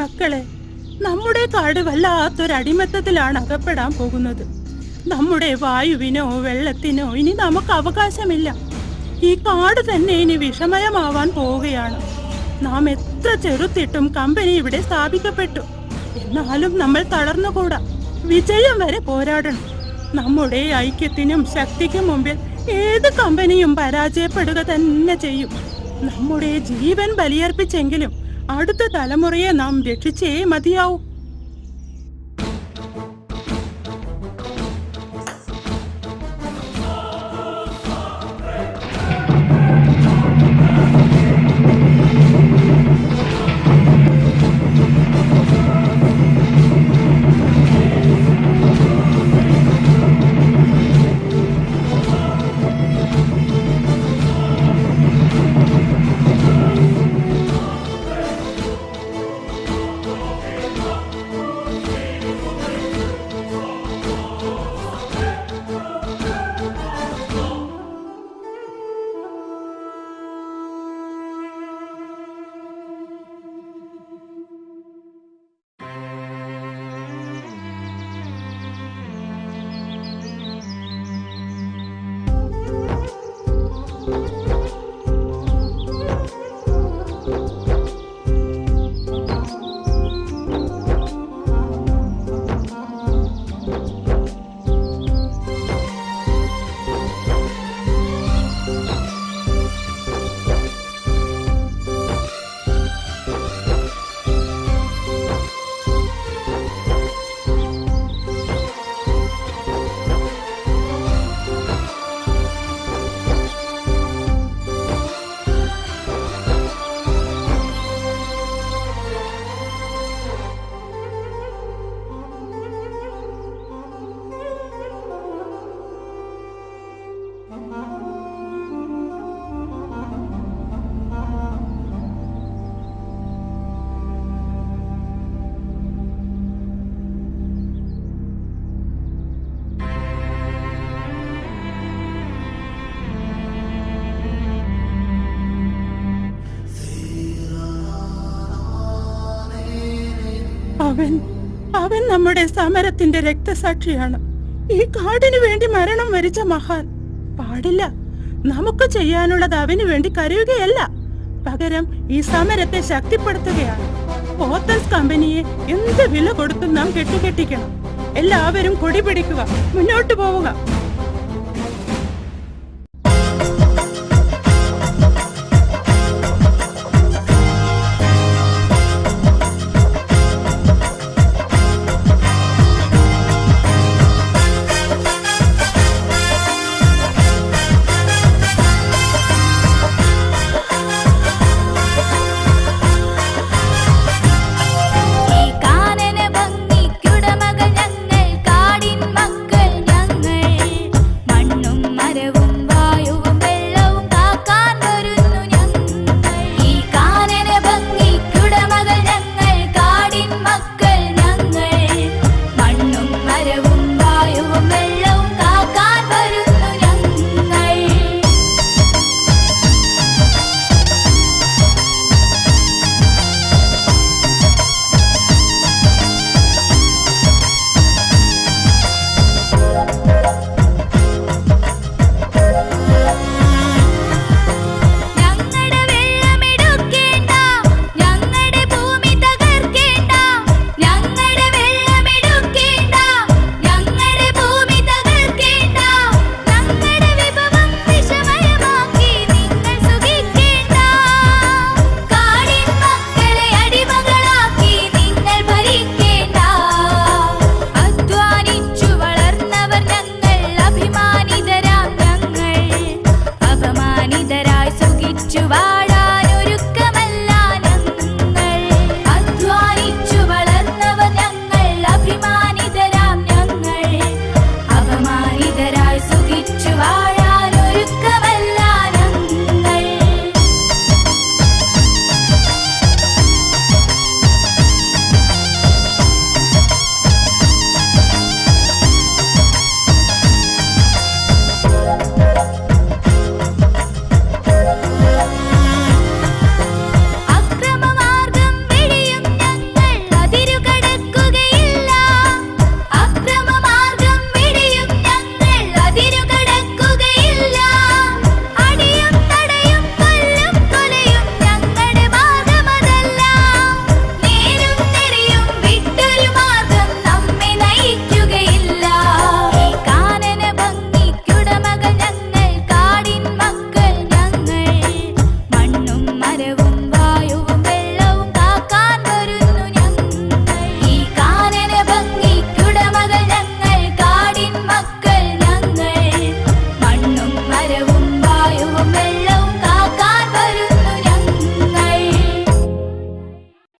മക്കളെ, നമ്മുടെ കാട് വല്ലാത്തൊരടിമത്തത്തിലാണ് അകപ്പെടാൻ പോകുന്നത്. നമ്മുടെ വായുവിനോ വെള്ളത്തിനോ ഇനി നമുക്ക് അവകാശമില്ല. ഈ കാട് തന്നെ ഇനി വിഷമയമാവാൻ പോവുകയാണ്. നാം എത്ര ചെറുത്തിട്ടും കമ്പനി ഇവിടെ സ്ഥാപിക്കപ്പെട്ടു. എന്നാലും നമ്മൾ തളർന്നുകൂടാ. വിജയം വരെ പോരാടണം. നമ്മുടെ ഐക്യത്തിനും ശക്തിക്കും മുമ്പിൽ ഏത് കമ്പനിയും പരാജയപ്പെടുക തന്നെ ചെയ്യും. നമ്മുടെ ജീവൻ ബലിയർപ്പിച്ചെങ്കിലും അടുത്ത തലമുറയെ നാം രക്ഷിച്ചേ മതിയാവൂ. അവൻ നമ്മുടെ സമരത്തിന്റെ രക്തസാക്ഷിയാണ്. ഈ കാടിനു വേണ്ടി മരണം വരിച്ച മഹാൻ. പാടില്ല. നമുക്ക് ചെയ്യാനുള്ളത് അവന് വേണ്ടി കരയുകയല്ല, പകരം ഈ സമരത്തെ ശക്തിപ്പെടുത്തുകയാണ്. പോത്തൻസ് കമ്പനിയെ എന്ത് വില കൊടുത്തും നാം കെട്ടിക്കെട്ടിക്കണം. എല്ലാവരും കൊടി പിടിക്കുക, മുന്നോട്ട് പോവുക. മരവും വായുവും